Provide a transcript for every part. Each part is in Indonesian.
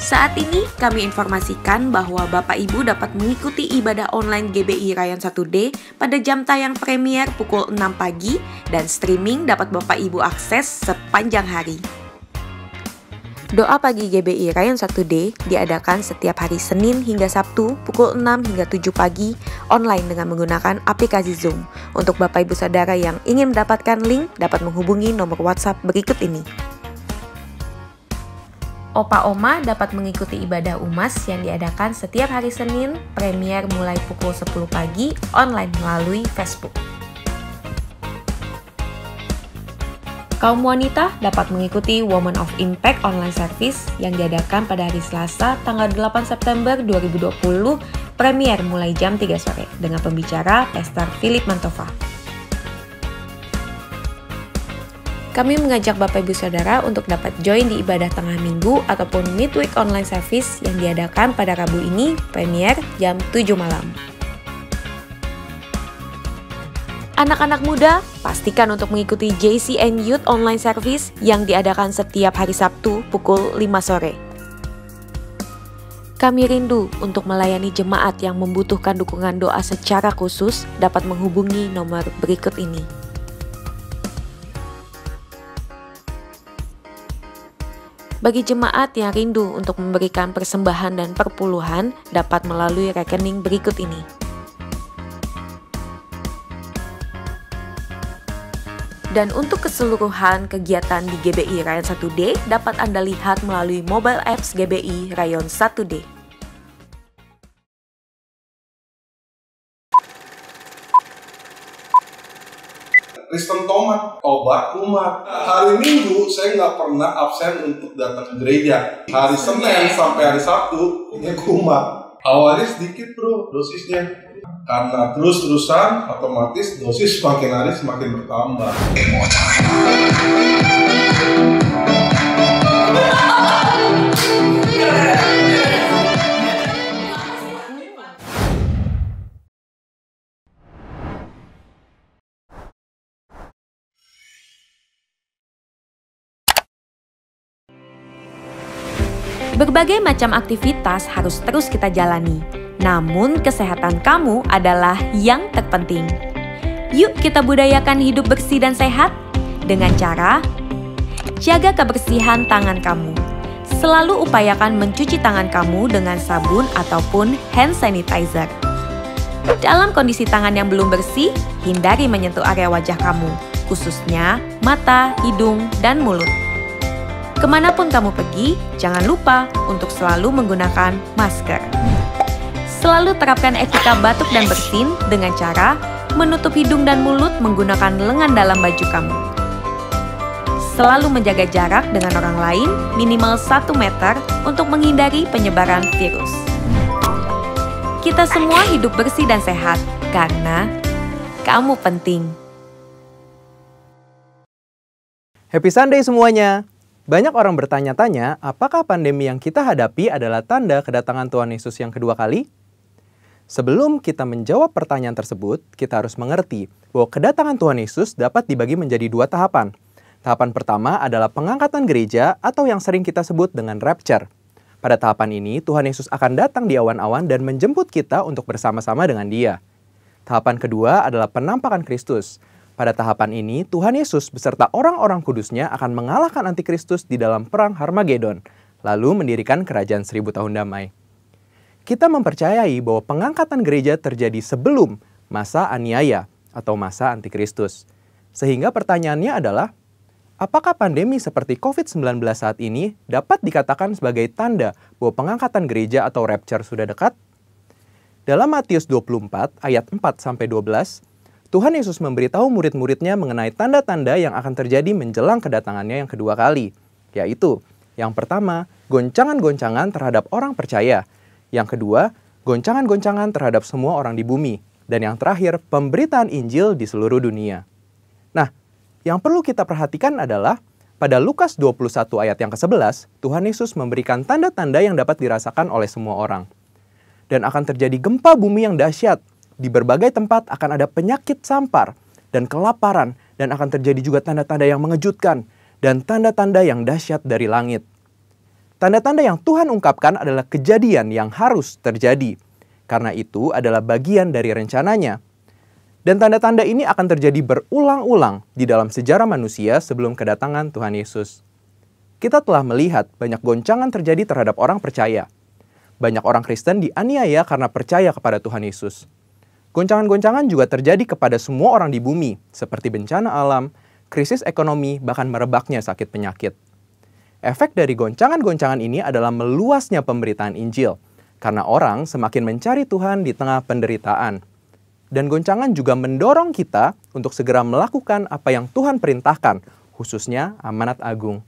Saat ini kami informasikan bahwa Bapak Ibu dapat mengikuti ibadah online GBI Rayon 1D pada jam tayang premier pukul 6 pagi dan streaming dapat Bapak Ibu akses sepanjang hari. Doa pagi GBI Rayon 1D diadakan setiap hari Senin hingga Sabtu pukul 6 hingga 7 pagi online dengan menggunakan aplikasi Zoom. Untuk Bapak Ibu Saudara yang ingin mendapatkan link dapat menghubungi nomor WhatsApp berikut ini. Opa Oma dapat mengikuti ibadah UMAS yang diadakan setiap hari Senin, premier mulai pukul 10 pagi, online melalui Facebook. Kaum wanita dapat mengikuti Women of Impact online service yang diadakan pada hari Selasa, tanggal 8 September 2020, premier mulai jam 3 sore, dengan pembicara Pastor Philip Mantova. Kami mengajak Bapak Ibu Saudara untuk dapat join di ibadah tengah minggu ataupun midweek online service yang diadakan pada Rabu ini, premier jam 7 malam. Anak-anak muda, pastikan untuk mengikuti JCN Youth online service yang diadakan setiap hari Sabtu pukul 5 sore. Kami rindu untuk melayani jemaat yang membutuhkan dukungan doa secara khusus dapat menghubungi nomor berikut ini. Bagi jemaat yang rindu untuk memberikan persembahan dan perpuluhan dapat melalui rekening berikut ini. Dan untuk keseluruhan kegiatan di GBI Rayon 1D dapat Anda lihat melalui mobile apps GBI Rayon 1D. Kristen Tomat, obat kumat. Hari Minggu saya nggak pernah absen untuk datang ke gereja. Hari Senin sampai hari Sabtu ini kumat. Awalnya sedikit bro dosisnya. Karena terus-terusan otomatis dosis semakin hari semakin bertambah. Berbagai macam aktivitas harus terus kita jalani, namun kesehatan kamu adalah yang terpenting. Yuk kita budayakan hidup bersih dan sehat dengan cara jaga kebersihan tangan kamu. Selalu upayakan mencuci tangan kamu dengan sabun ataupun hand sanitizer. Dalam kondisi tangan yang belum bersih, hindari menyentuh area wajah kamu, khususnya mata, hidung, dan mulut. Kemanapun kamu pergi, jangan lupa untuk selalu menggunakan masker. Selalu terapkan etika batuk dan bersin dengan cara menutup hidung dan mulut menggunakan lengan dalam baju kamu. Selalu menjaga jarak dengan orang lain minimal 1 meter untuk menghindari penyebaran virus. Kita semua hidup bersih dan sehat karena kamu penting. Happy Sunday semuanya! Banyak orang bertanya-tanya, apakah pandemi yang kita hadapi adalah tanda kedatangan Tuhan Yesus yang kedua kali? Sebelum kita menjawab pertanyaan tersebut, kita harus mengerti bahwa kedatangan Tuhan Yesus dapat dibagi menjadi 2 tahapan. Tahapan pertama adalah pengangkatan gereja atau yang sering kita sebut dengan rapture. Pada tahapan ini, Tuhan Yesus akan datang di awan-awan dan menjemput kita untuk bersama-sama dengan Dia. Tahapan kedua adalah penampakan Kristus. Pada tahapan ini, Tuhan Yesus beserta orang-orang kudusnya akan mengalahkan antikristus di dalam perang Harmagedon, lalu mendirikan kerajaan 1000 tahun damai. Kita mempercayai bahwa pengangkatan gereja terjadi sebelum masa aniaya atau masa antikristus. Sehingga pertanyaannya adalah, apakah pandemi seperti COVID-19 saat ini dapat dikatakan sebagai tanda bahwa pengangkatan gereja atau rapture sudah dekat? Dalam Matius 24 ayat 4-12, Tuhan Yesus memberitahu murid-muridnya mengenai tanda-tanda yang akan terjadi menjelang kedatangannya yang kedua kali, yaitu yang pertama, goncangan-goncangan terhadap orang percaya, yang kedua, goncangan-goncangan terhadap semua orang di bumi, dan yang terakhir, pemberitaan Injil di seluruh dunia. Nah, yang perlu kita perhatikan adalah pada Lukas 21 ayat yang ke-11, Tuhan Yesus memberikan tanda-tanda yang dapat dirasakan oleh semua orang. Dan akan terjadi gempa bumi yang dahsyat. Di berbagai tempat akan ada penyakit sampar dan kelaparan, dan akan terjadi juga tanda-tanda yang mengejutkan dan tanda-tanda yang dahsyat dari langit. Tanda-tanda yang Tuhan ungkapkan adalah kejadian yang harus terjadi. Karena itu adalah bagian dari rencananya. Dan tanda-tanda ini akan terjadi berulang-ulang di dalam sejarah manusia sebelum kedatangan Tuhan Yesus. Kita telah melihat banyak goncangan terjadi terhadap orang percaya. Banyak orang Kristen dianiaya karena percaya kepada Tuhan Yesus. Goncangan-goncangan juga terjadi kepada semua orang di bumi, seperti bencana alam, krisis ekonomi, bahkan merebaknya sakit penyakit. Efek dari goncangan-goncangan ini adalah meluasnya pemberitaan Injil, karena orang semakin mencari Tuhan di tengah penderitaan. Dan goncangan juga mendorong kita untuk segera melakukan apa yang Tuhan perintahkan, khususnya amanat agung.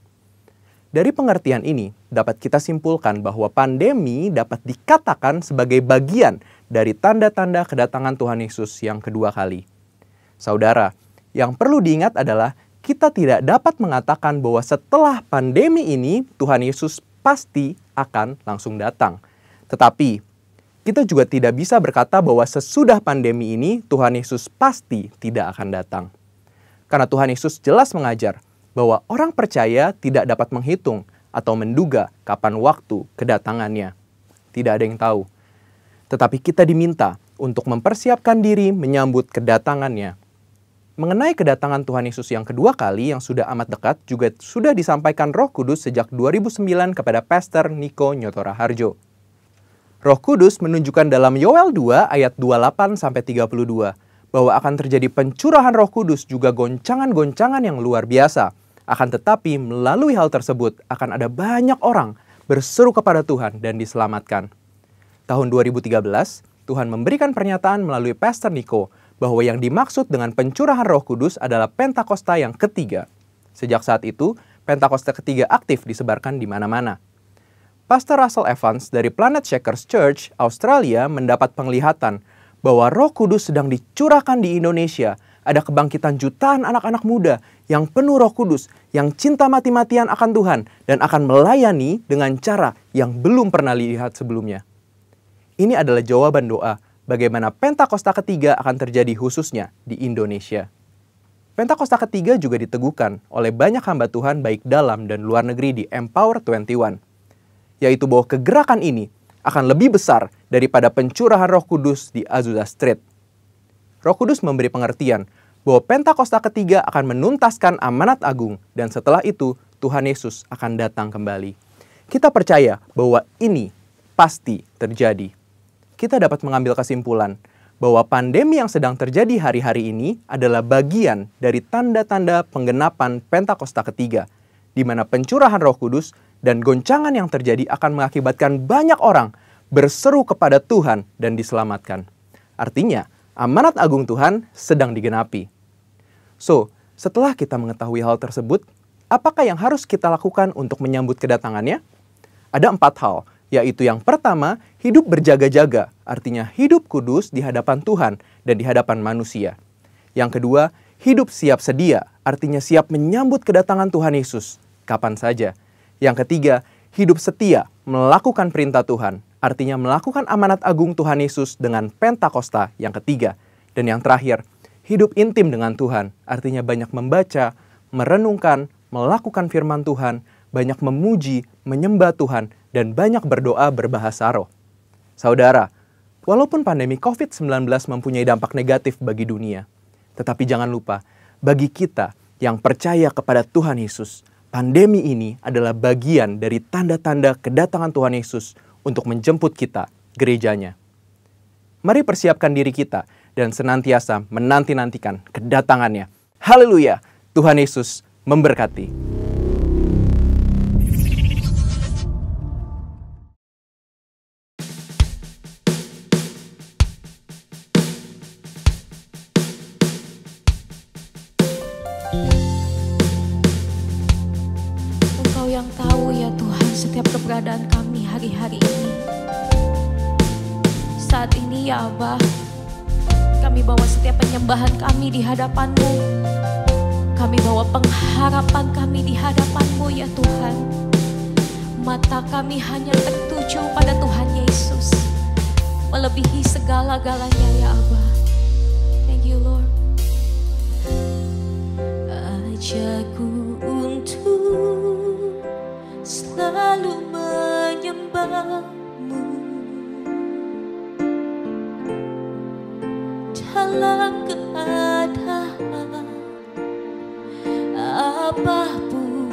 Dari pengertian ini, dapat kita simpulkan bahwa pandemi dapat dikatakan sebagai bagian dari tanda-tanda kedatangan Tuhan Yesus yang kedua kali. Saudara, yang perlu diingat adalah kita tidak dapat mengatakan bahwa setelah pandemi ini Tuhan Yesus pasti akan langsung datang. Tetapi kita juga tidak bisa berkata bahwa sesudah pandemi ini Tuhan Yesus pasti tidak akan datang. Karena Tuhan Yesus jelas mengajar bahwa orang percaya tidak dapat menghitung atau menduga kapan waktu kedatangannya. Tidak ada yang tahu. Tetapi kita diminta untuk mempersiapkan diri menyambut kedatangannya. Mengenai kedatangan Tuhan Yesus yang kedua kali yang sudah amat dekat juga sudah disampaikan Roh Kudus sejak 2009 kepada Pastor Niko Nyotora Harjo. Roh Kudus menunjukkan dalam Yoel 2 ayat 28-32 bahwa akan terjadi pencurahan Roh Kudus juga goncangan-goncangan yang luar biasa. Akan tetapi melalui hal tersebut akan ada banyak orang berseru kepada Tuhan dan diselamatkan. Tahun 2013, Tuhan memberikan pernyataan melalui Pastor Niko bahwa yang dimaksud dengan pencurahan Roh Kudus adalah Pentakosta yang ketiga. Sejak saat itu, Pentakosta ketiga aktif disebarkan di mana-mana. Pastor Russell Evans dari Planet Shakers Church, Australia mendapat penglihatan bahwa Roh Kudus sedang dicurahkan di Indonesia. Ada kebangkitan jutaan anak-anak muda yang penuh Roh Kudus, yang cinta mati-matian akan Tuhan, dan akan melayani dengan cara yang belum pernah dilihat sebelumnya. Ini adalah jawaban doa bagaimana Pentakosta ketiga akan terjadi khususnya di Indonesia. Pentakosta ketiga juga diteguhkan oleh banyak hamba Tuhan baik dalam dan luar negeri di Empower 21. Yaitu bahwa kegerakan ini akan lebih besar daripada pencurahan Roh Kudus di Azusa Street. Roh Kudus memberi pengertian bahwa Pentakosta ketiga akan menuntaskan amanat agung dan setelah itu Tuhan Yesus akan datang kembali. Kita percaya bahwa ini pasti terjadi. Kita dapat mengambil kesimpulan bahwa pandemi yang sedang terjadi hari-hari ini adalah bagian dari tanda-tanda penggenapan Pentakosta ketiga, di mana pencurahan Roh Kudus dan goncangan yang terjadi akan mengakibatkan banyak orang berseru kepada Tuhan dan diselamatkan. Artinya, amanat agung Tuhan sedang digenapi. So, setelah kita mengetahui hal tersebut, apakah yang harus kita lakukan untuk menyambut kedatangannya? Ada 4 hal, yaitu yang pertama, hidup berjaga-jaga, artinya hidup kudus di hadapan Tuhan dan di hadapan manusia. Yang kedua, hidup siap sedia, artinya siap menyambut kedatangan Tuhan Yesus, kapan saja. Yang ketiga, hidup setia, melakukan perintah Tuhan, artinya melakukan amanat agung Tuhan Yesus dengan Pentakosta yang ketiga. Dan yang terakhir, hidup intim dengan Tuhan, artinya banyak membaca, merenungkan, melakukan firman Tuhan, banyak memuji, menyembah Tuhan, dan banyak berdoa berbahasa roh. Saudara, walaupun pandemi COVID-19 mempunyai dampak negatif bagi dunia, tetapi jangan lupa, bagi kita yang percaya kepada Tuhan Yesus, pandemi ini adalah bagian dari tanda-tanda kedatangan Tuhan Yesus untuk menjemput kita, gerejanya. Mari persiapkan diri kita dan senantiasa menanti-nantikan kedatangannya. Haleluya! Tuhan Yesus memberkati. Engkau yang tahu ya Tuhan setiap keberadaan kami hari-hari ini. Saat ini ya Abah, kami bawa setiap penyembahan kami di hadapan-Mu. Kami bawa pengharapan kami di hadapan-Mu ya Tuhan. Mata kami hanya tertuju pada Tuhan Yesus, melebihi segala-galanya ya Abah. Thank you Lord. Ajakku untuk selalu menyembahmu dalam keadaan apapun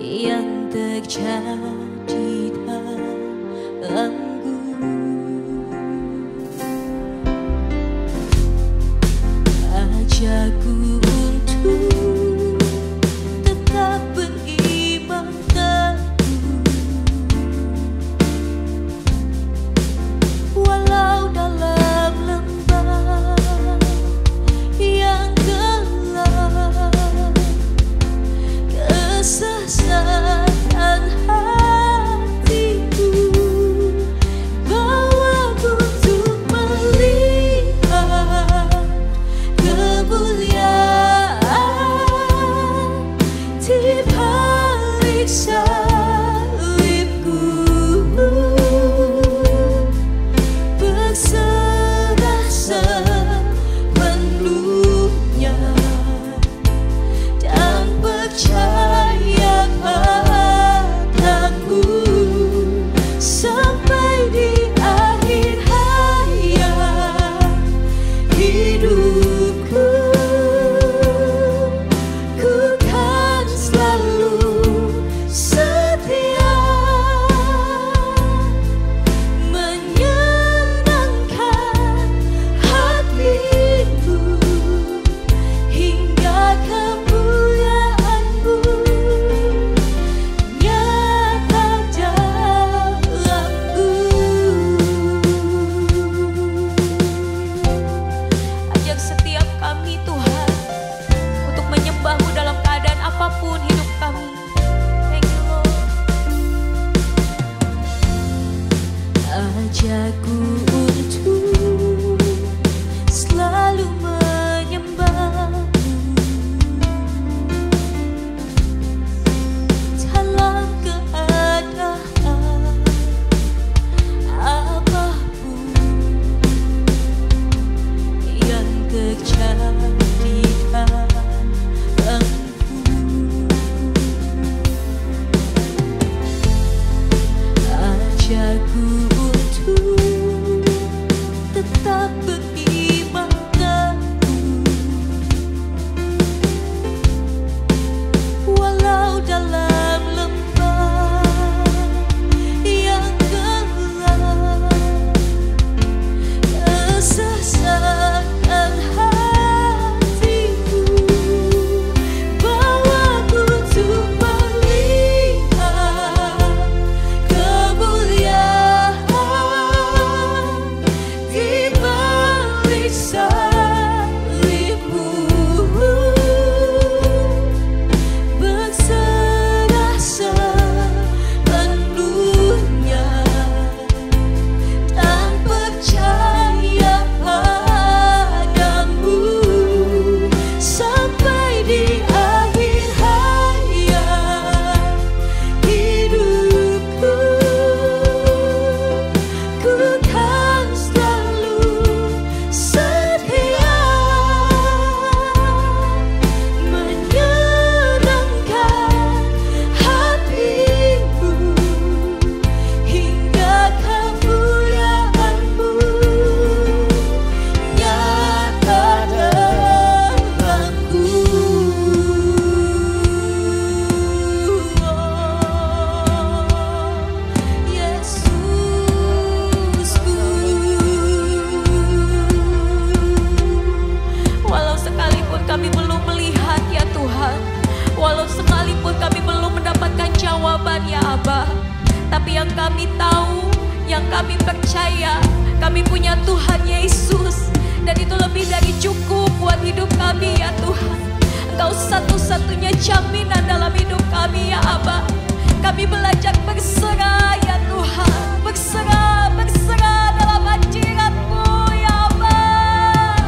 yang terjadi dalamku. Ajakku untuk tetap beriman teguh, walau dalam lembah yang gelap, kesesatan hatiku bawaku untuk melihat kemuliaan di balik salibku, berserah sepenuhnya dan percaya padamu sampai di akhir hayat hidupku. Ku kan selalu setia menyenangkan hatimu hingga kemuliaan-Mu nyata dalamku. Ajak setiap kami Tuhan untuk menyembah-Mu dalam keadaan apapun hidup kami. Thank you Lord. Ajakku untuk selalu menyembah-Mu dalam keadaan apapun yang terjadi dalamku. Ajakku untuk tetap beriman teguh, walau dalam lembah yang gelap, kesesatan hatiku bawaku untuk melihat kemuliaan di balik salibmu, berserah sepenuhnya dan percaya padamu sampai di akhir hayat hidupku. Ku kan selalu setia menyenangkan hatimu hingga kemuliaan-Mu nyata dalamku. Yesusku, walau sekalipun kami belum melihat ya Tuhan, walau sekalipun kami belum mendapatkan jawaban ya Abah, tapi yang kami tahu, yang kami percaya, kami punya Tuhan Yesus, dan itu lebih dari cukup buat hidup kami ya Tuhan. Engkau satu-satunya jaminan dalam hidup kami ya Abah. Kami belajar berserah ya Tuhan, berserah dalam hadirat-Mu ya Abah.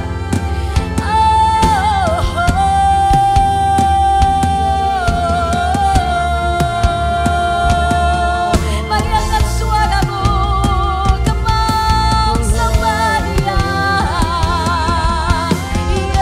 Mari angkat suaramu, kemau sembah Dia. Yeah.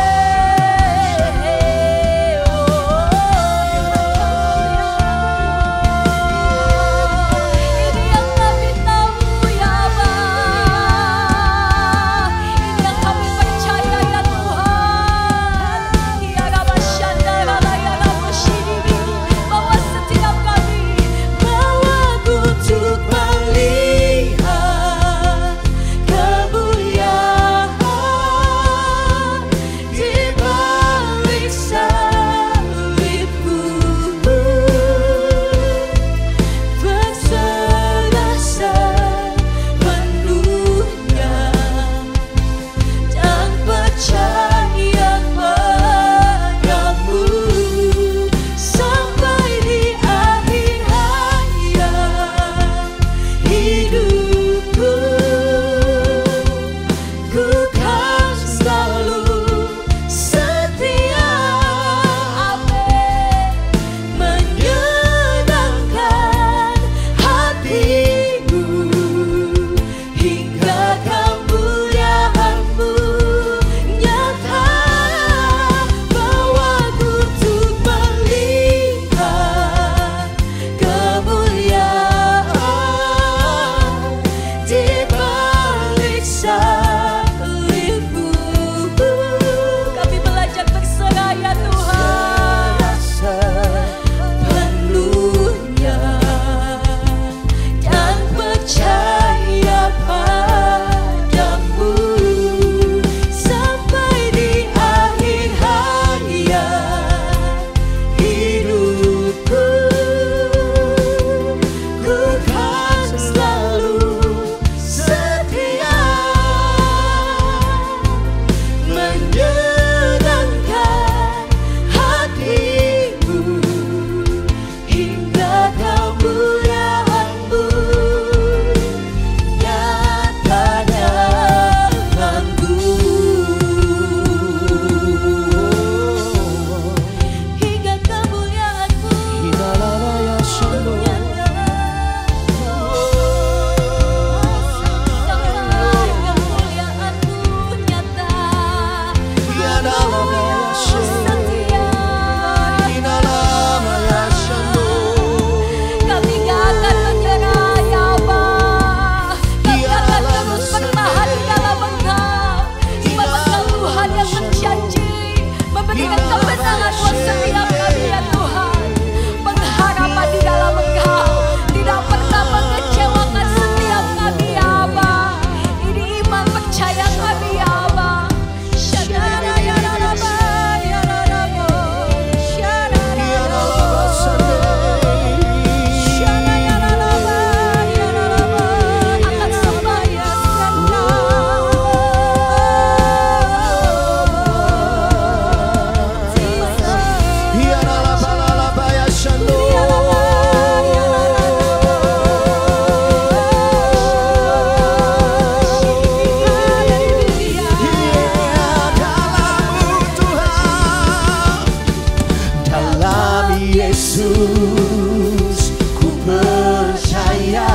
Yesus, ku percaya,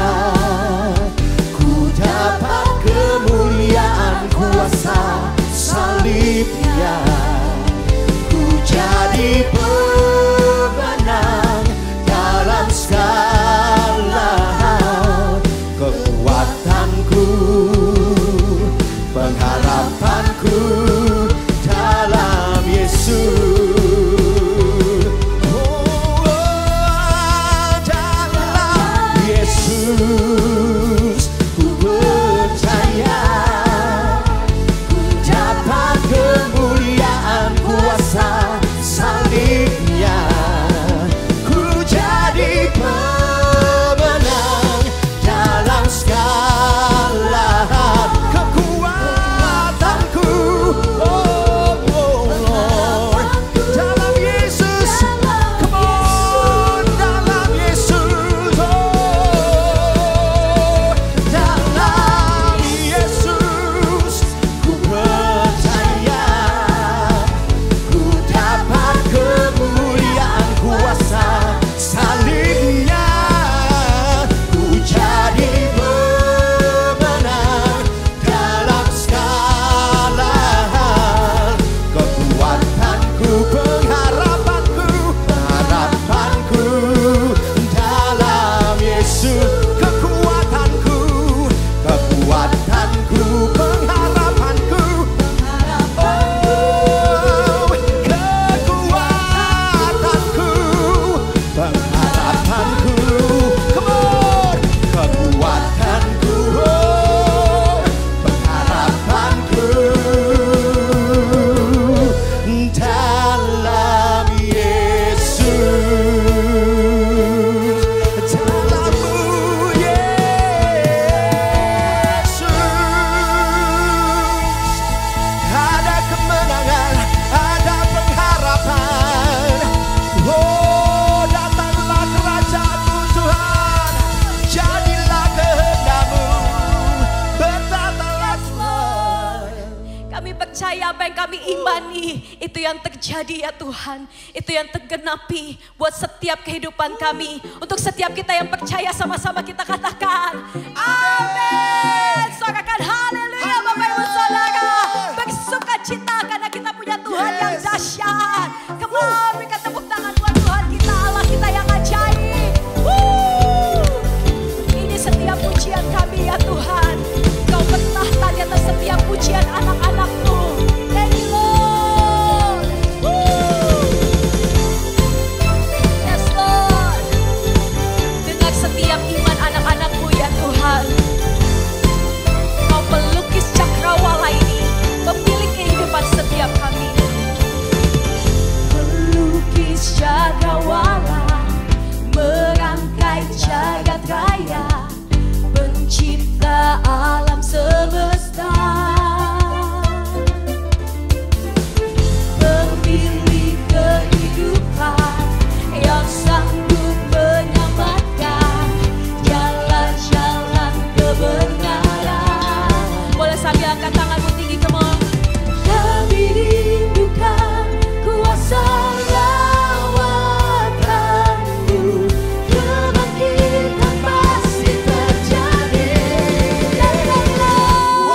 ku dapat kemuliaan kuasa salibnya, ku jadi pemenang dalam segala hal. Kekuatanku, pengharapanku dalam Yesus. Apa yang kami imani, itu yang terjadi ya Tuhan. Itu yang tergenapi buat setiap kehidupan kami. Untuk setiap kita yang percaya, sama-sama kita katakan amin. Sorakan haleluya Bapak Ibu Saudara. Bersuka cita karena kita punya Tuhan yang dahsyat. Come on, berikan tepuk tangan buat Tuhan kita, Allah kita yang ajaib. Ini setiap pujian kami ya Tuhan. Kau bertahta di atas setiap pujian anak-anak-Mu. Setiap iman anak-anak-Mu ya Tuhan, Kau pelukis cakrawala ini, memilih kehidupan setiap kami. Pelukis cakrawala, merangkai jagat raya, pencipta alam semesta, pemilik kehidupan yang sanggup menyelamatkan jalan-jalan kebenaran. Boleh sambil angkat tanganmu tinggi, come on. Kami rindukan kuasa lawatan-Mu, kebangkitan pasti terjadi. Datanglah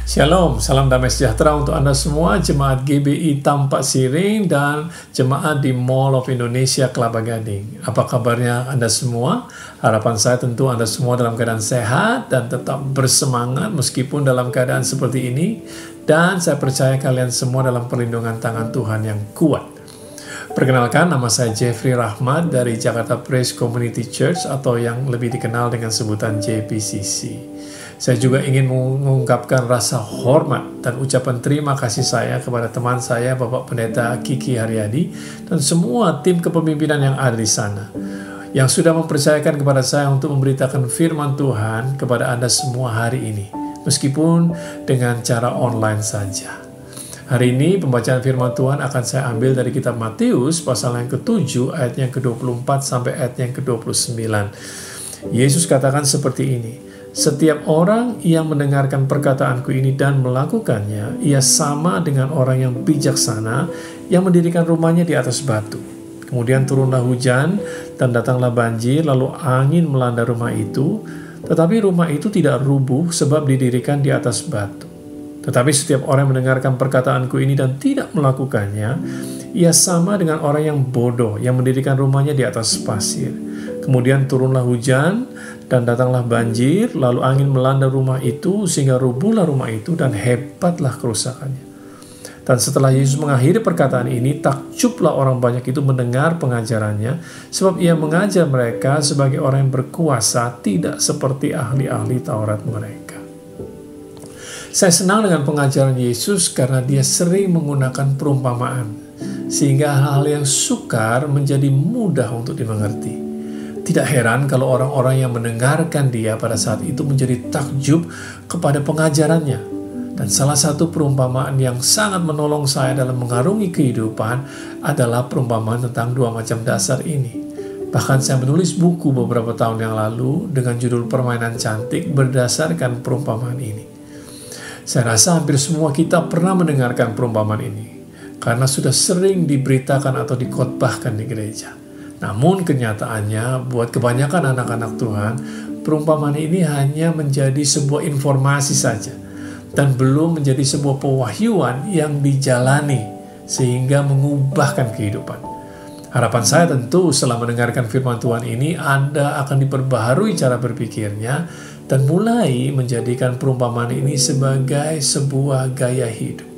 Shalom, salam damai sejahtera untuk Anda semua, jemaat GBI Tampak Siring dan jemaat di Mall of Indonesia Kelapa Gading. Apa kabarnya Anda semua? Harapan saya tentu Anda semua dalam keadaan sehat dan tetap bersemangat meskipun dalam keadaan seperti ini. Dan saya percaya kalian semua dalam perlindungan tangan Tuhan yang kuat. Perkenalkan, nama saya Jeffrey Rahmat dari Jakarta Praise Community Church atau yang lebih dikenal dengan sebutan JPCC. Saya juga ingin mengungkapkan rasa hormat dan ucapan terima kasih saya kepada teman saya, Bapak Pendeta Kiki Haryadi, dan semua tim kepemimpinan yang ada di sana, yang sudah mempercayakan kepada saya untuk memberitakan firman Tuhan kepada Anda semua hari ini, meskipun dengan cara online saja. Hari ini pembacaan firman Tuhan akan saya ambil dari kitab Matius pasal yang ke-7 ayat yang ke-24 sampai ayat yang ke-29. Yesus katakan seperti ini, "Setiap orang yang mendengarkan perkataanku ini dan melakukannya, ia sama dengan orang yang bijaksana yang mendirikan rumahnya di atas batu. Kemudian turunlah hujan dan datanglah banjir, lalu angin melanda rumah itu, tetapi rumah itu tidak rubuh sebab didirikan di atas batu. Tetapi setiap orang yang mendengarkan perkataanku ini dan tidak melakukannya, ia sama dengan orang yang bodoh yang mendirikan rumahnya di atas pasir. Kemudian turunlah hujan dan datanglah banjir, lalu angin melanda rumah itu sehingga rubuhlah rumah itu dan hebatlah kerusakannya." Dan setelah Yesus mengakhiri perkataan ini, takjublah orang banyak itu mendengar pengajarannya, sebab ia mengajar mereka sebagai orang yang berkuasa, tidak seperti ahli-ahli Taurat mereka. Saya senang dengan pengajaran Yesus karena dia sering menggunakan perumpamaan, sehingga hal yang sukar menjadi mudah untuk dimengerti. Tidak heran kalau orang-orang yang mendengarkan dia pada saat itu menjadi takjub kepada pengajarannya. Dan salah satu perumpamaan yang sangat menolong saya dalam mengarungi kehidupan adalah perumpamaan tentang dua macam dasar ini. Bahkan saya menulis buku beberapa tahun yang lalu dengan judul Permainan Cantik berdasarkan perumpamaan ini. Saya rasa hampir semua kita pernah mendengarkan perumpamaan ini, karena sudah sering diberitakan atau dikhotbahkan di gereja. Namun kenyataannya, buat kebanyakan anak-anak Tuhan, perumpamaan ini hanya menjadi sebuah informasi saja, dan belum menjadi sebuah pewahyuan yang dijalani, sehingga mengubahkan kehidupan. Harapan saya tentu setelah mendengarkan firman Tuhan ini, Anda akan diperbaharui cara berpikirnya, dan mulai menjadikan perumpamaan ini sebagai sebuah gaya hidup.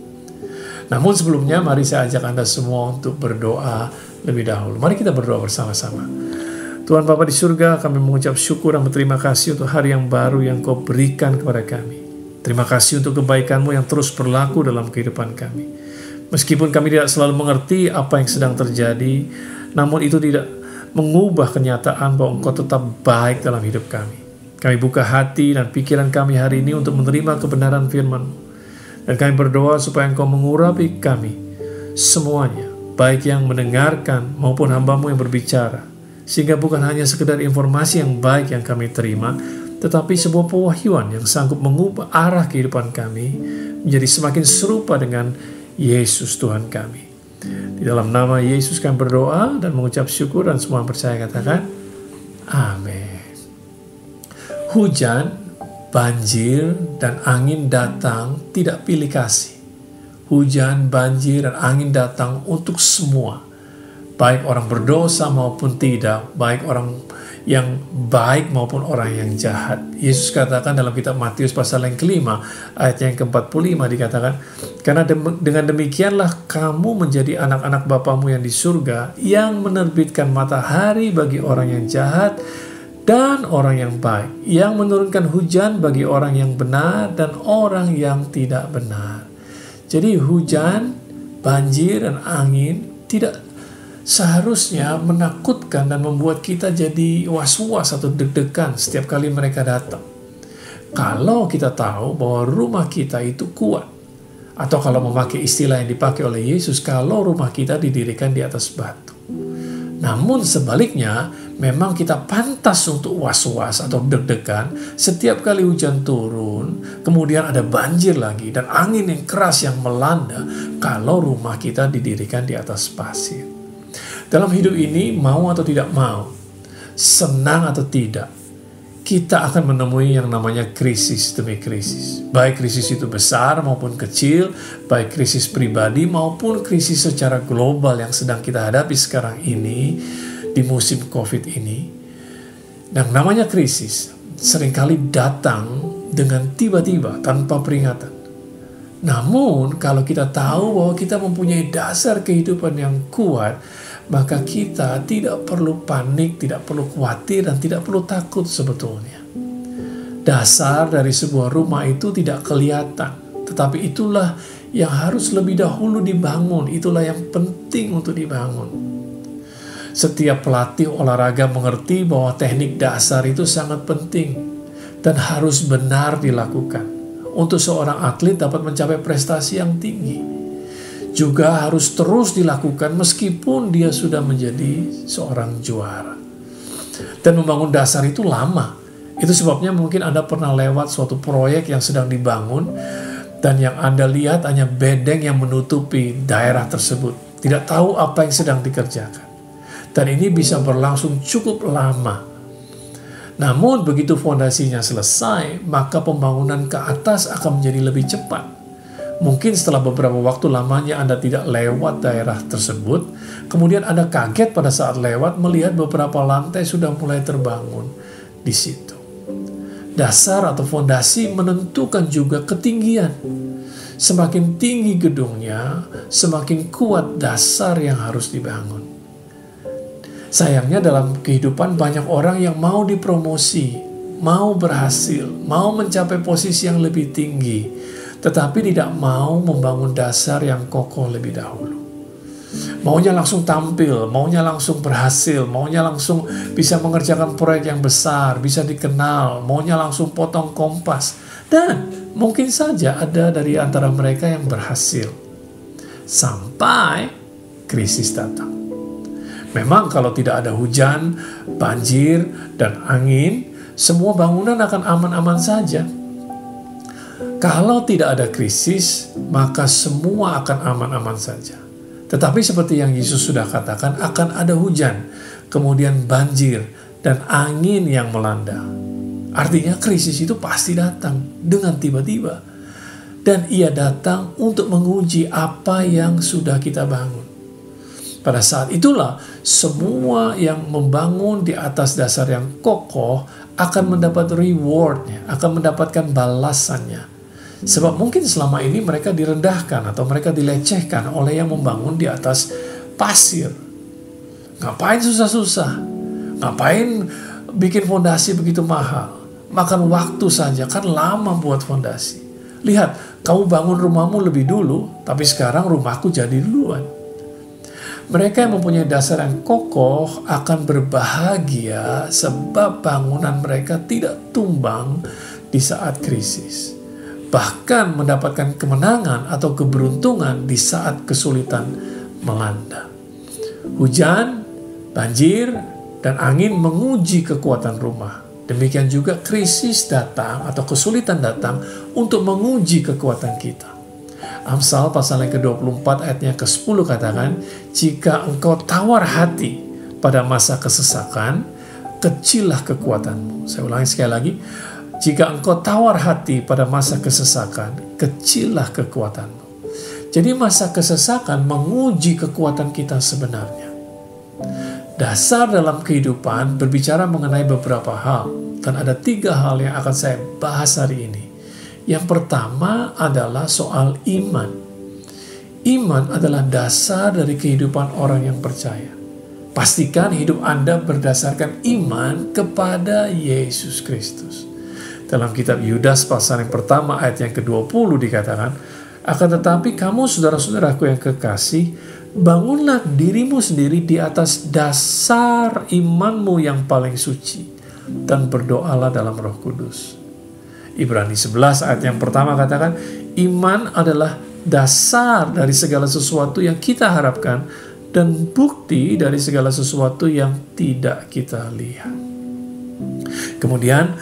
Namun sebelumnya, mari saya ajak Anda semua untuk berdoa lebih dahulu. Mari kita berdoa bersama-sama. Tuhan Bapa di surga, kami mengucap syukur dan berterima kasih untuk hari yang baru yang Kau berikan kepada kami. Terima kasih untuk kebaikan-Mu yang terus berlaku dalam kehidupan kami. Meskipun kami tidak selalu mengerti apa yang sedang terjadi, namun itu tidak mengubah kenyataan bahwa Engkau tetap baik dalam hidup kami. Kami buka hati dan pikiran kami hari ini untuk menerima kebenaran firman-Mu. Dan kami berdoa supaya Engkau mengurapi kami semuanya, baik yang mendengarkan maupun hamba-Mu yang berbicara, sehingga bukan hanya sekedar informasi yang baik yang kami terima, tetapi sebuah pewahyuan yang sanggup mengubah arah kehidupan kami menjadi semakin serupa dengan Yesus Tuhan kami. Di dalam nama Yesus kami berdoa dan mengucap syukur, dan semua yang percaya katakan amin. Hujan, banjir, dan angin datang tidak pilih kasih. Hujan, banjir, dan angin datang untuk semua, baik orang berdosa maupun tidak, baik orang yang baik maupun orang yang jahat. Yesus katakan dalam kitab Matius pasal yang ke-5 ayat yang ke-45 dikatakan, "Karena dengan demikianlah kamu menjadi anak-anak Bapamu yang di surga, yang menerbitkan matahari bagi orang yang jahat dan orang yang baik, yang menurunkan hujan bagi orang yang benar dan orang yang tidak benar." Jadi hujan, banjir, dan angin tidak seharusnya menakutkan dan membuat kita jadi was-was atau deg-degan setiap kali mereka datang. Kalau kita tahu bahwa rumah kita itu kuat, atau kalau memakai istilah yang dipakai oleh Yesus, kalau rumah kita didirikan di atas batu. Namun sebaliknya, memang kita pantas untuk was-was atau deg-degan setiap kali hujan turun, kemudian ada banjir lagi, dan angin yang keras yang melanda kalau rumah kita didirikan di atas pasir. Dalam hidup ini, mau atau tidak mau, senang atau tidak, kita akan menemui yang namanya krisis demi krisis. Baik krisis itu besar maupun kecil, baik krisis pribadi maupun krisis secara global yang sedang kita hadapi sekarang ini di musim COVID ini. Yang namanya krisis seringkali datang dengan tiba-tiba tanpa peringatan. Namun kalau kita tahu bahwa kita mempunyai dasar kehidupan yang kuat, maka kita tidak perlu panik, tidak perlu khawatir, dan tidak perlu takut sebetulnya. Dasar dari sebuah rumah itu tidak kelihatan, tetapi itulah yang harus lebih dahulu dibangun, itulah yang penting untuk dibangun. Setiap pelatih olahraga mengerti bahwa teknik dasar itu sangat penting dan harus benar dilakukan untuk seorang atlet dapat mencapai prestasi yang tinggi. Juga harus terus dilakukan meskipun dia sudah menjadi seorang juara. Dan membangun dasar itu lama. Itu sebabnya mungkin Anda pernah lewat suatu proyek yang sedang dibangun dan yang Anda lihat hanya bedeng yang menutupi daerah tersebut. Tidak tahu apa yang sedang dikerjakan. Dan ini bisa berlangsung cukup lama. Namun begitu fondasinya selesai, maka pembangunan ke atas akan menjadi lebih cepat. Mungkin setelah beberapa waktu lamanya Anda tidak lewat daerah tersebut, kemudian Anda kaget pada saat lewat melihat beberapa lantai sudah mulai terbangun di situ. Dasar atau fondasi menentukan juga ketinggian. Semakin tinggi gedungnya, semakin kuat dasar yang harus dibangun. Sayangnya dalam kehidupan banyak orang yang mau dipromosi, mau berhasil, mau mencapai posisi yang lebih tinggi, tetapi tidak mau membangun dasar yang kokoh lebih dahulu. Maunya langsung tampil, maunya langsung berhasil, maunya langsung bisa mengerjakan proyek yang besar, bisa dikenal, maunya langsung potong kompas. Dan mungkin saja ada dari antara mereka yang berhasil. Sampai krisis datang. Memang kalau tidak ada hujan, banjir, dan angin, semua bangunan akan aman-aman saja. Kalau tidak ada krisis, maka semua akan aman-aman saja. Tetapi seperti yang Yesus sudah katakan, akan ada hujan, kemudian banjir, dan angin yang melanda. Artinya krisis itu pasti datang dengan tiba-tiba. Dan ia datang untuk menguji apa yang sudah kita bangun. Pada saat itulah, semua yang membangun di atas dasar yang kokoh akan mendapat rewardnya, akan mendapatkan balasannya. Sebab mungkin selama ini mereka direndahkan atau mereka dilecehkan oleh yang membangun di atas pasir. Ngapain susah-susah? Ngapain bikin fondasi begitu mahal? Makan waktu saja, kan lama buat fondasi. Lihat, kamu bangun rumahmu lebih dulu, tapi sekarang rumahku jadi duluan. Mereka yang mempunyai dasar yang kokoh akan berbahagia sebab bangunan mereka tidak tumbang di saat krisis. Bahkan mendapatkan kemenangan atau keberuntungan di saat kesulitan melanda. Hujan, banjir, dan angin menguji kekuatan rumah. Demikian juga krisis datang atau kesulitan datang untuk menguji kekuatan kita. Amsal pasal yang ke-24 ayatnya ke-10 katakan, jika engkau tawar hati pada masa kesesakan, kecillah kekuatanmu. Saya ulangi sekali lagi. Jika engkau tawar hati pada masa kesesakan, kecillah kekuatanmu. Jadi masa kesesakan menguji kekuatan kita sebenarnya. Dasar dalam kehidupan berbicara mengenai beberapa hal. Dan ada 3 hal yang akan saya bahas hari ini. Yang pertama adalah soal iman. Iman adalah dasar dari kehidupan orang yang percaya. Pastikan hidup Anda berdasarkan iman kepada Yesus Kristus. Dalam kitab Yudas pasal yang pertama ayat yang ke-20 dikatakan, akan tetapi kamu saudara-saudaraku yang kekasih, bangunlah dirimu sendiri di atas dasar imanmu yang paling suci, dan berdoalah dalam Roh Kudus. Ibrani 11 ayat yang pertama katakan, iman adalah dasar dari segala sesuatu yang kita harapkan dan bukti dari segala sesuatu yang tidak kita lihat. Kemudian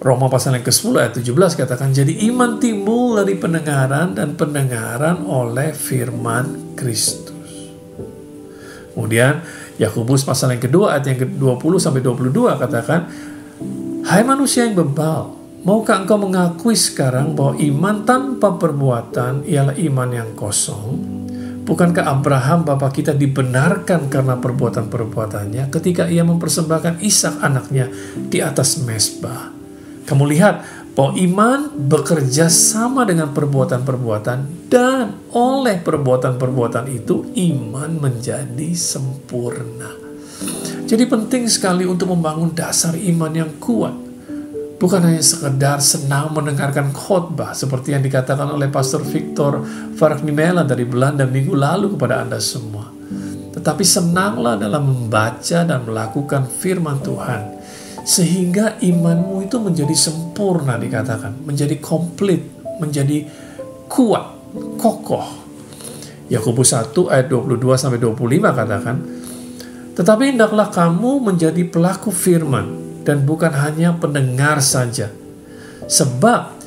Roma pasal yang ke-10 ayat 17 katakan, jadi iman timbul dari pendengaran dan pendengaran oleh firman Kristus. Kemudian Yakobus pasal yang kedua ayat yang ke-20 sampai 22 katakan, Hai manusia yang bebal, maukah engkau mengakui sekarang bahwa iman tanpa perbuatan ialah iman yang kosong? Bukankah Abraham bapa kita dibenarkan karena perbuatan-perbuatannya ketika ia mempersembahkan Ishak anaknya di atas mezbah? Kamu lihat bahwa iman bekerja sama dengan perbuatan-perbuatan, dan oleh perbuatan-perbuatan itu iman menjadi sempurna. Jadi penting sekali untuk membangun dasar iman yang kuat. Bukan hanya sekedar senang mendengarkan khotbah seperti yang dikatakan oleh Pastor Victor Varknimela dari Belanda minggu lalu kepada Anda semua. Tetapi senanglah dalam membaca dan melakukan firman Tuhan, sehingga imanmu itu menjadi sempurna, dikatakan, menjadi komplit, menjadi kuat, kokoh. Yakobus 1 ayat 22-25 katakan, tetapi hendaklah kamu menjadi pelaku firman dan bukan hanya pendengar saja. Sebab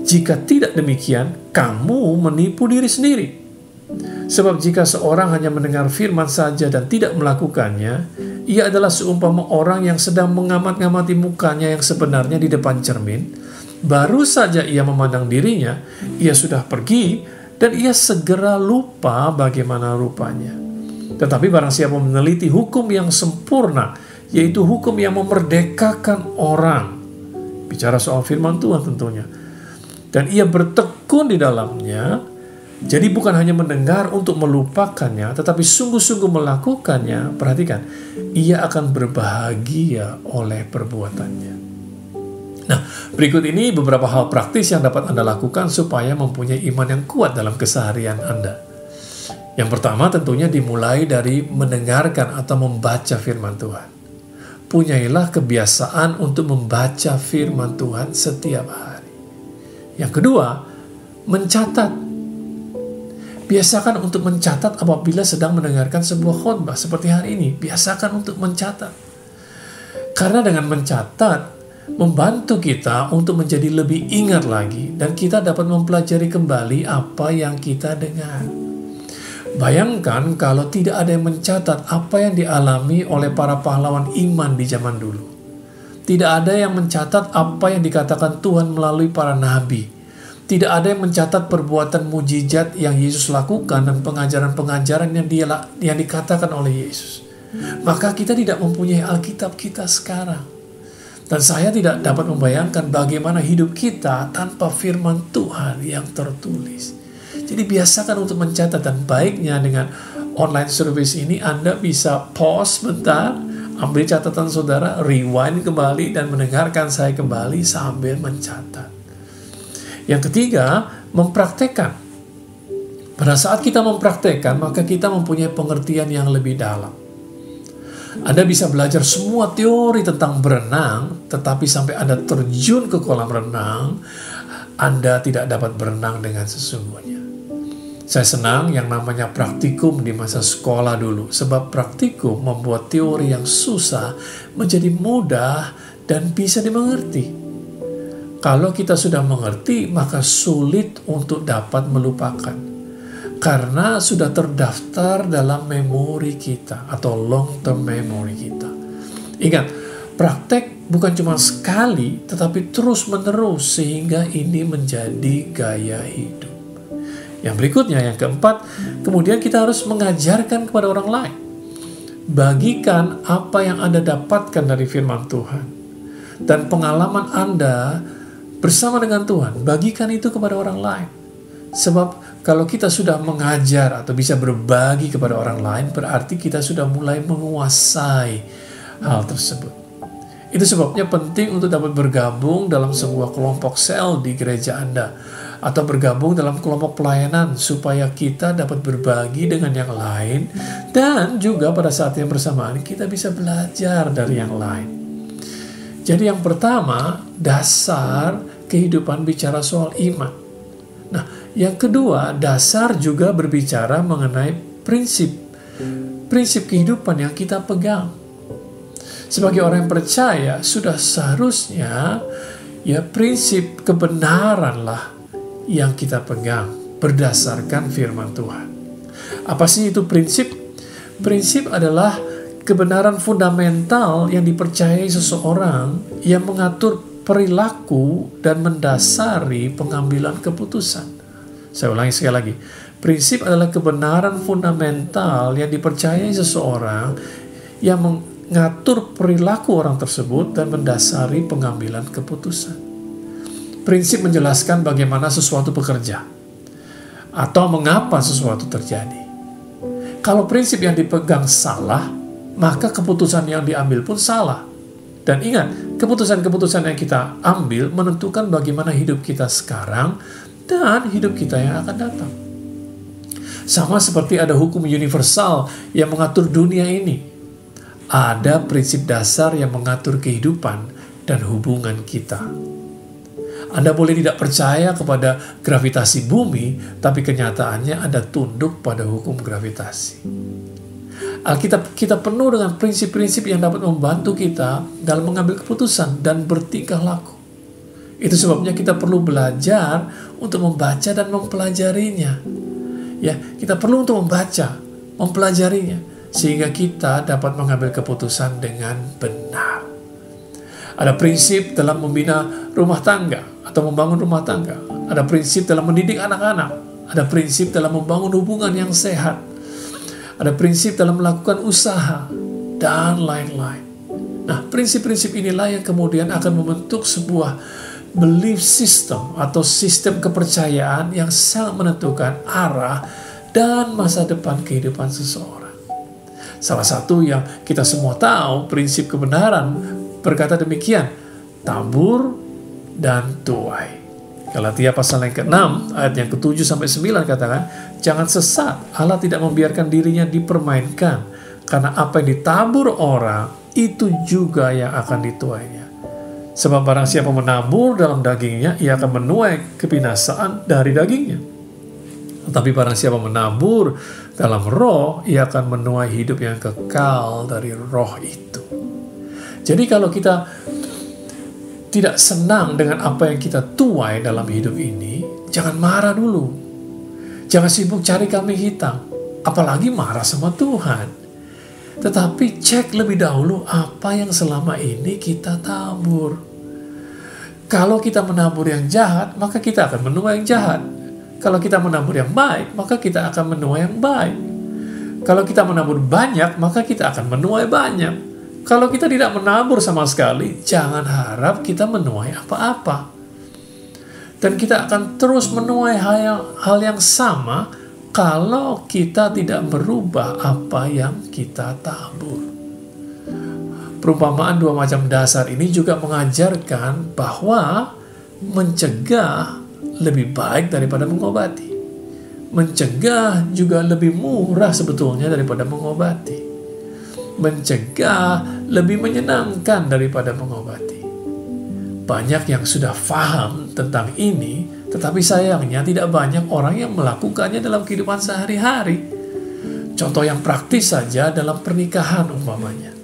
jika tidak demikian, kamu menipu diri sendiri. Sebab jika seorang hanya mendengar firman saja dan tidak melakukannya, ia adalah seumpama orang yang sedang mengamat-ngamati mukanya yang sebenarnya di depan cermin. Baru saja ia memandang dirinya, ia sudah pergi dan ia segera lupa bagaimana rupanya. Tetapi barang siapa meneliti hukum yang sempurna, yaitu hukum yang memerdekakan orang, bicara soal firman Tuhan tentunya, dan ia bertekun di dalamnya, jadi bukan hanya mendengar untuk melupakannya, tetapi sungguh-sungguh melakukannya, perhatikan, ia akan berbahagia oleh perbuatannya. Nah, berikut ini beberapa hal praktis yang dapat Anda lakukan supaya mempunyai iman yang kuat dalam keseharian Anda. Yang pertama tentunya dimulai dari mendengarkan atau membaca firman Tuhan. Punyailah kebiasaan untuk membaca firman Tuhan setiap hari. Yang kedua, mencatat. Biasakan untuk mencatat apabila sedang mendengarkan sebuah khotbah seperti hari ini. Biasakan untuk mencatat. Karena dengan mencatat, membantu kita untuk menjadi lebih ingat lagi, dan kita dapat mempelajari kembali apa yang kita dengar. Bayangkan kalau tidak ada yang mencatat apa yang dialami oleh para pahlawan iman di zaman dulu. Tidak ada yang mencatat apa yang dikatakan Tuhan melalui para nabi. Tidak ada yang mencatat perbuatan mujizat yang Yesus lakukan dan pengajaran-pengajaran yang dikatakan oleh Yesus. Maka kita tidak mempunyai Alkitab kita sekarang. Dan saya tidak dapat membayangkan bagaimana hidup kita tanpa firman Tuhan yang tertulis. Jadi biasakan untuk mencatat, dan baiknya dengan online service ini Anda bisa pause bentar, ambil catatan saudara, rewind kembali dan mendengarkan saya kembali sambil mencatat. Yang ketiga, mempraktekkan. Pada saat kita mempraktekkan, maka kita mempunyai pengertian yang lebih dalam. Anda bisa belajar semua teori tentang berenang, tetapi sampai Anda terjun ke kolam renang, Anda tidak dapat berenang dengan sesungguhnya. Saya senang yang namanya praktikum di masa sekolah dulu, sebab praktikum membuat teori yang susah menjadi mudah dan bisa dimengerti. Kalau kita sudah mengerti, maka sulit untuk dapat melupakan, karena sudah terdaftar dalam memori kita atau long term memory kita. Ingat, praktek bukan cuma sekali, tetapi terus menerus sehingga ini menjadi gaya hidup. Yang berikutnya, yang keempat, kemudian kita harus mengajarkan kepada orang lain. Bagikan apa yang Anda dapatkan dari firman Tuhan dan pengalaman Anda bersama dengan Tuhan. Bagikan itu kepada orang lain. Sebab kalau kita sudah mengajar atau bisa berbagi kepada orang lain, berarti kita sudah mulai menguasai hal tersebut. Itu sebabnya penting untuk dapat bergabung dalam sebuah kelompok sel di gereja Anda, atau bergabung dalam kelompok pelayanan supaya kita dapat berbagi dengan yang lain, dan juga pada saat yang bersamaan kita bisa belajar dari yang lain. Jadi yang pertama, dasar kehidupan bicara soal iman. Nah, yang kedua, dasar juga berbicara mengenai prinsip kehidupan yang kita pegang. Sebagai orang yang percaya, sudah seharusnya ya prinsip kebenaran lah yang kita pegang berdasarkan firman Tuhan. Apa sih itu prinsip? Prinsip adalah kebenaran fundamental yang dipercayai seseorang yang mengatur perilaku dan mendasari pengambilan keputusan. Saya ulangi sekali lagi. Prinsip adalah kebenaran fundamental yang dipercayai seseorang yang mengatur perilaku orang tersebut dan mendasari pengambilan keputusan. Prinsip menjelaskan bagaimana sesuatu bekerja atau mengapa sesuatu terjadi. Kalau prinsip yang dipegang salah, maka keputusan yang diambil pun salah. Dan ingat, keputusan-keputusan yang kita ambil menentukan bagaimana hidup kita sekarang dan hidup kita yang akan datang. Sama seperti ada hukum universal yang mengatur dunia ini. Ada prinsip dasar yang mengatur kehidupan dan hubungan kita. Anda boleh tidak percaya kepada gravitasi bumi, tapi kenyataannya Anda tunduk pada hukum gravitasi. Alkitab kita penuh dengan prinsip-prinsip yang dapat membantu kita dalam mengambil keputusan dan bertingkah laku. Itu sebabnya kita perlu belajar untuk membaca dan mempelajarinya. Ya, kita perlu untuk membaca, mempelajarinya, sehingga kita dapat mengambil keputusan dengan benar. Ada prinsip dalam membina rumah tangga atau membangun rumah tangga. Ada prinsip dalam mendidik anak-anak. Ada prinsip dalam membangun hubungan yang sehat. Ada prinsip dalam melakukan usaha, dan lain-lain. Nah, prinsip-prinsip inilah yang kemudian akan membentuk sebuah belief system atau sistem kepercayaan yang sangat menentukan arah dan masa depan kehidupan seseorang. Salah satu yang kita semua tahu, prinsip kebenaran berkata demikian, tabur dan tuai. Galatia pasal yang ke-6 ayat yang ke-7 sampai 9 katakan, jangan sesat, Allah tidak membiarkan dirinya dipermainkan, karena apa yang ditabur orang itu juga yang akan dituainya. Sebab barang siapa menabur dalam dagingnya, ia akan menuai kebinasaan dari dagingnya. Tetapi barang siapa menabur dalam roh, ia akan menuai hidup yang kekal dari roh itu. Jadi kalau kita tidak senang dengan apa yang kita tuai dalam hidup ini, jangan marah dulu. Jangan sibuk cari kambing hitam, apalagi marah sama Tuhan. Tetapi cek lebih dahulu apa yang selama ini kita tabur. Kalau kita menabur yang jahat, maka kita akan menuai yang jahat. Kalau kita menabur yang baik, maka kita akan menuai yang baik. Kalau kita menabur banyak, maka kita akan menuai banyak. Kalau kita tidak menabur sama sekali, jangan harap kita menuai apa-apa. Dan kita akan terus menuai hal yang sama kalau kita tidak merubah apa yang kita tabur. Perumpamaan dua macam dasar ini juga mengajarkan bahwa mencegah lebih baik daripada mengobati. Mencegah juga lebih murah sebetulnya daripada mengobati. Mencegah lebih menyenangkan daripada mengobati. Banyak yang sudah paham tentang ini, tetapi sayangnya tidak banyak orang yang melakukannya dalam kehidupan sehari-hari. Contoh yang praktis saja dalam pernikahan umpamanya.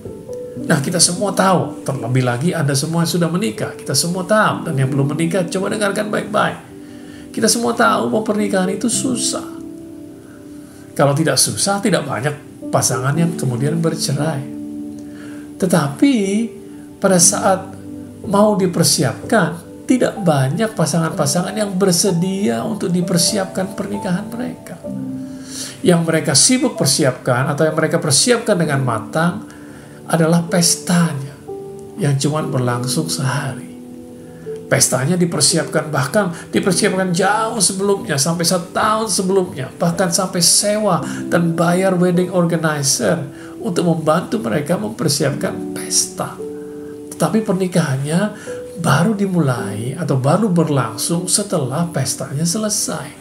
Nah, kita semua tahu, terlebih lagi Anda semua yang sudah menikah, kita semua tahu, dan yang belum menikah, coba dengarkan baik-baik. Kita semua tahu bahwa pernikahan itu susah. Kalau tidak susah, tidak banyak pasangan yang kemudian bercerai. Tetapi pada saat mau dipersiapkan, tidak banyak pasangan-pasangan yang bersedia untuk dipersiapkan pernikahan mereka. Yang mereka sibuk persiapkan atau yang mereka persiapkan dengan matang adalah pestanya yang cuma berlangsung sehari. Pestanya dipersiapkan, bahkan dipersiapkan jauh sebelumnya, sampai 1 tahun sebelumnya, bahkan sampai sewa dan bayar wedding organizer untuk membantu mereka mempersiapkan pesta. Tetapi pernikahannya baru dimulai atau baru berlangsung setelah pestanya selesai.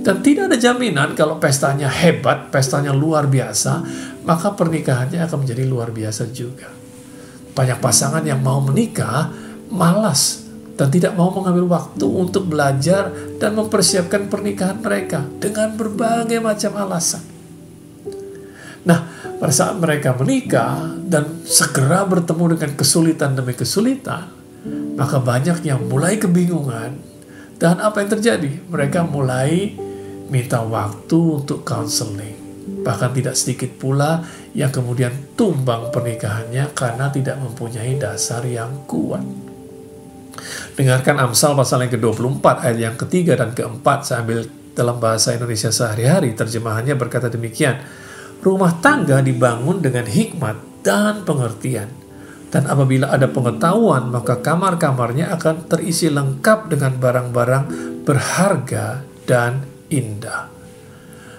Dan tidak ada jaminan kalau pestanya hebat, pestanya luar biasa, maka pernikahannya akan menjadi luar biasa juga. Banyak pasangan yang mau menikah malas dan tidak mau mengambil waktu untuk belajar dan mempersiapkan pernikahan mereka dengan berbagai macam alasan. Nah, pada saat mereka menikah dan segera bertemu dengan kesulitan demi kesulitan, maka banyak yang mulai kebingungan. Dan apa yang terjadi? Mereka mulai minta waktu untuk counseling. Bahkan tidak sedikit pula yang kemudian tumbang pernikahannya karena tidak mempunyai dasar yang kuat. Dengarkan Amsal pasal yang ke-24 ayat yang ketiga dan keempat. Saya ambil dalam bahasa Indonesia sehari-hari. Terjemahannya berkata demikian. Rumah tangga dibangun dengan hikmat dan pengertian. Dan apabila ada pengetahuan, maka kamar-kamarnya akan terisi lengkap dengan barang-barang berharga dan indah.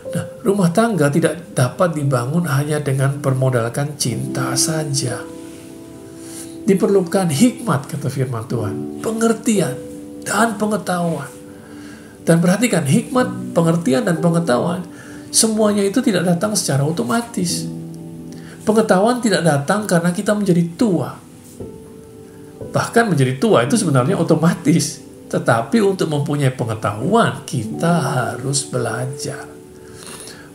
Nah, rumah tangga tidak dapat dibangun hanya dengan bermodalkan cinta saja. Diperlukan hikmat, kata firman Tuhan, pengertian dan pengetahuan. Dan perhatikan, hikmat, pengertian, dan pengetahuan, semuanya itu tidak datang secara otomatis. Pengetahuan tidak datang karena kita menjadi tua. Bahkan menjadi tua itu sebenarnya otomatis. Tetapi untuk mempunyai pengetahuan, kita harus belajar.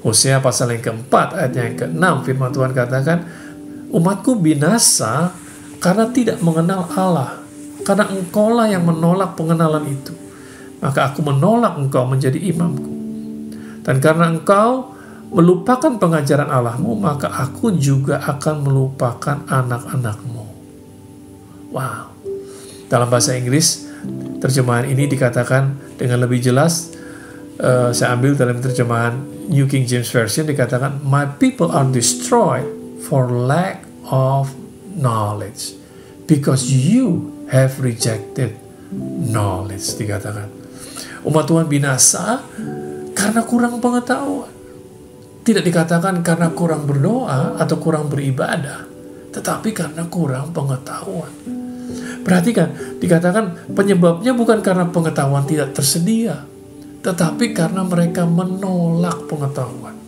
Hosea pasal yang keempat, ayat yang ke-6, firman Tuhan katakan, umatku binasa karena tidak mengenal Allah. Karena engkaulah yang menolak pengenalan itu. Maka aku menolak engkau menjadi imamku. Dan karena engkau melupakan pengajaran Allahmu, maka aku juga akan melupakan anak-anakmu. Wow. Dalam bahasa Inggris, terjemahan ini dikatakan dengan lebih jelas. Saya ambil dalam terjemahan New King James Version, dikatakan, my people are destroyed for lack of knowledge, because you have rejected knowledge. Dikatakan, umat Tuhan binasa karena kurang pengetahuan. Tidak dikatakan karena kurang berdoa atau kurang beribadah, tetapi karena kurang pengetahuan. Perhatikan, dikatakan penyebabnya bukan karena pengetahuan tidak tersedia, tetapi karena mereka menolak pengetahuan.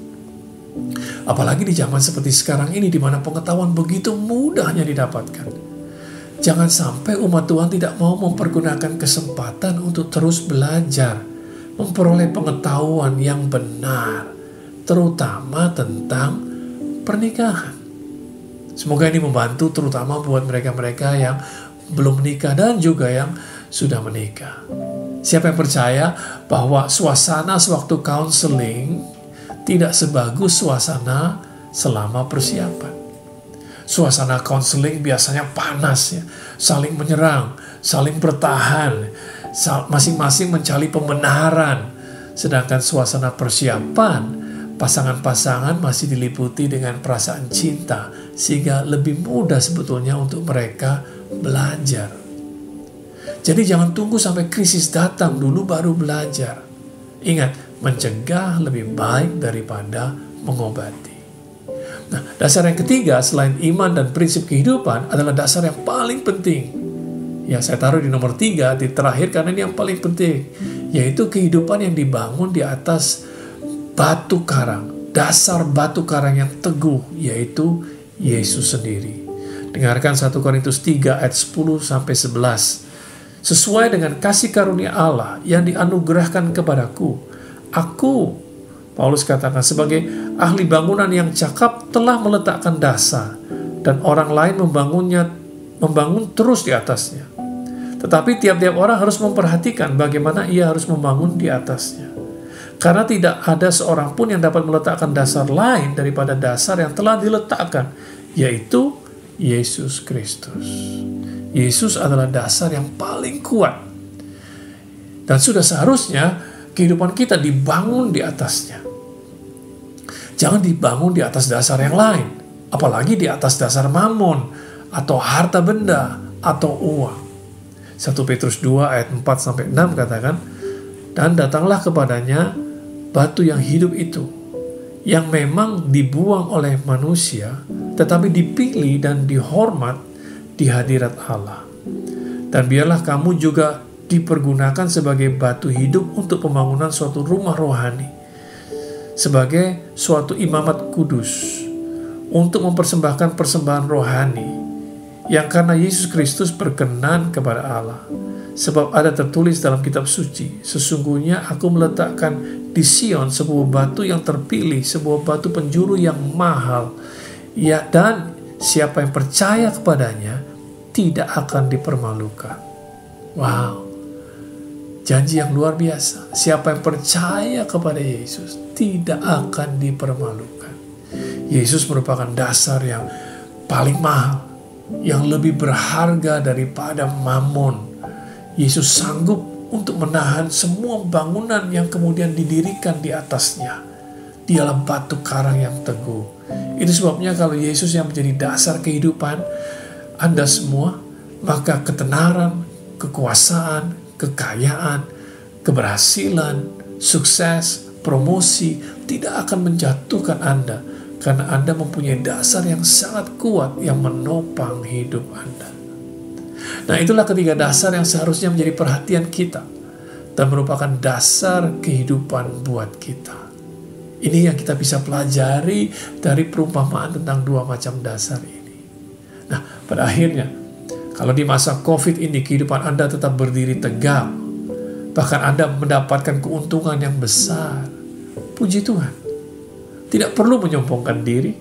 Apalagi di zaman seperti sekarang ini, di mana pengetahuan begitu mudahnya didapatkan. Jangan sampai umat Tuhan tidak mau mempergunakan kesempatan untuk terus belajar, memperoleh pengetahuan yang benar, terutama tentang pernikahan. Semoga ini membantu terutama buat mereka-mereka yang belum menikah dan juga yang sudah menikah. Siapa yang percaya bahwa suasana sewaktu counseling tidak sebagus suasana selama persiapan. Suasana counseling biasanya panas, ya, saling menyerang, saling bertahan, masing-masing mencari pembenaran. Sedangkan suasana persiapan, pasangan-pasangan masih diliputi dengan perasaan cinta, sehingga lebih mudah sebetulnya untuk mereka belajar. Jadi jangan tunggu sampai krisis datang dulu baru belajar. Ingat, mencegah lebih baik daripada mengobati. Nah, dasar yang ketiga selain iman dan prinsip kehidupan adalah dasar yang paling penting. Ya, saya taruh di nomor 3, di terakhir karena ini yang paling penting. Yaitu kehidupan yang dibangun di atas batu karang. Dasar batu karang yang teguh, yaitu Yesus sendiri. Dengarkan 1 Korintus 3 ayat 10-11. Sesuai dengan kasih karunia Allah yang dianugerahkan kepadaku, aku, Paulus katakan, sebagai ahli bangunan yang cakap telah meletakkan dasar, dan orang lain membangun terus di atasnya. Tetapi tiap-tiap orang harus memperhatikan bagaimana ia harus membangun di atasnya. Karena tidak ada seorang pun yang dapat meletakkan dasar lain daripada dasar yang telah diletakkan, yaitu Yesus Kristus. Yesus adalah dasar yang paling kuat. Dan sudah seharusnya kehidupan kita dibangun di atasnya. Jangan dibangun di atas dasar yang lain. Apalagi di atas dasar mamon, atau harta benda, atau uang. 1 Petrus 2 ayat 4-6 katakan, dan datanglah kepadanya batu yang hidup itu, yang memang dibuang oleh manusia, tetapi dipilih dan dihormat di hadirat Allah. Dan biarlah kamu juga dipergunakan sebagai batu hidup untuk pembangunan suatu rumah rohani, sebagai suatu imamat kudus, untuk mempersembahkan persembahan rohani, yang karena Yesus Kristus berkenan kepada Allah. Sebab ada tertulis dalam kitab suci, sesungguhnya aku meletakkan di Sion sebuah batu yang terpilih, sebuah batu penjuru yang mahal, ya, dan siapa yang percaya kepadanya tidak akan dipermalukan. Wow, janji yang luar biasa. Siapa yang percaya kepada Yesus tidak akan dipermalukan. Yesus merupakan dasar yang paling mahal, yang lebih berharga daripada mamon. Yesus sanggup untuk menahan semua bangunan yang kemudian didirikan di atasnya. Dialah batu karang yang teguh. Itu sebabnya kalau Yesus yang menjadi dasar kehidupan Anda semua, maka ketenaran, kekuasaan, kekayaan, keberhasilan, sukses, promosi tidak akan menjatuhkan Anda, karena Anda mempunyai dasar yang sangat kuat yang menopang hidup Anda. Nah, itulah ketiga dasar yang seharusnya menjadi perhatian kita dan merupakan dasar kehidupan buat kita. Ini yang kita bisa pelajari dari perumpamaan tentang dua macam dasar ini. Nah, pada akhirnya, kalau di masa COVID ini kehidupan Anda tetap berdiri tegak, bahkan Anda mendapatkan keuntungan yang besar, puji Tuhan. Tidak perlu menyombongkan diri.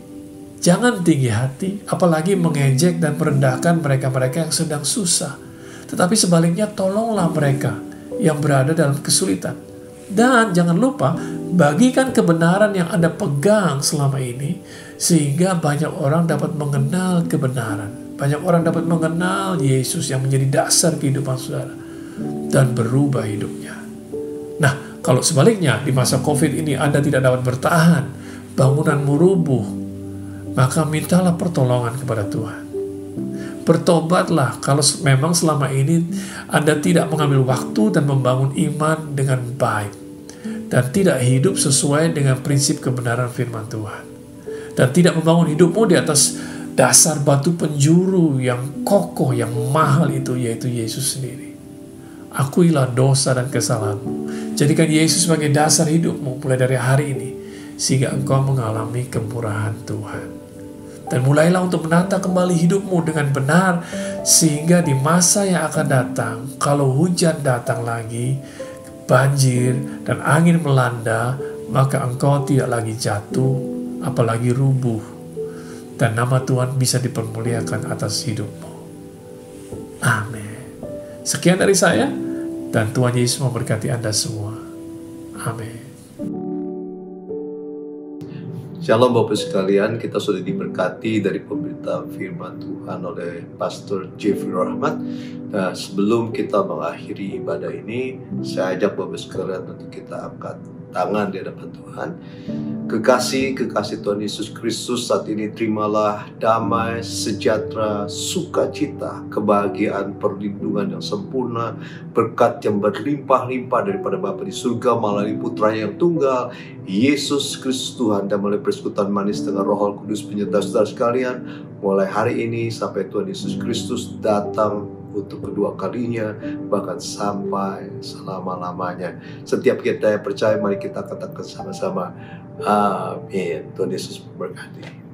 Jangan tinggi hati, apalagi mengejek dan merendahkan mereka-mereka yang sedang susah. Tetapi sebaliknya tolonglah mereka yang berada dalam kesulitan. Dan jangan lupa, bagikan kebenaran yang Anda pegang selama ini, sehingga banyak orang dapat mengenal kebenaran. Banyak orang dapat mengenal Yesus yang menjadi dasar kehidupan saudara, dan berubah hidupnya. Nah, kalau sebaliknya di masa COVID ini Anda tidak dapat bertahan, bangunanmu rubuh, maka mintalah pertolongan kepada Tuhan. Bertobatlah kalau memang selama ini Anda tidak mengambil waktu dan membangun iman dengan baik, dan tidak hidup sesuai dengan prinsip kebenaran firman Tuhan, dan tidak membangun hidupmu di atas dasar batu penjuru yang kokoh, yang mahal itu, yaitu Yesus sendiri. Akuilah dosa dan kesalahanmu. Jadikan Yesus sebagai dasar hidupmu mulai dari hari ini, sehingga engkau mengalami kemurahan Tuhan. Dan mulailah untuk menata kembali hidupmu dengan benar, sehingga di masa yang akan datang, kalau hujan datang lagi, banjir dan angin melanda, maka engkau tidak lagi jatuh, apalagi rubuh, dan nama Tuhan bisa dipermuliakan atas hidupmu. Amin. Sekian dari saya, dan Tuhan Yesus memberkati Anda semua. Amin. Shalom Bapak sekalian, kita sudah diberkati dari pemberitaan firman Tuhan oleh Pastor Jeffrey Rahmat. Nah, sebelum kita mengakhiri ibadah ini, saya ajak Bapak sekalian untuk kita angkat tangan di hadapan Tuhan. Kekasih Tuhan Yesus Kristus, saat ini terimalah damai, sejahtera, sukacita, kebahagiaan, perlindungan yang sempurna, berkat yang berlimpah-limpah daripada Bapa di surga melalui Putranya yang tunggal, Yesus Kristus Tuhan, dan melalui persekutuan manis dengan Roh Kudus penyerta saudara sekalian, mulai hari ini sampai Tuhan Yesus Kristus datang untuk kedua kalinya, bahkan sampai selama-lamanya. Setiap kita yang percaya, mari kita katakan sama-sama, amin. Tuhan Yesus memberkati.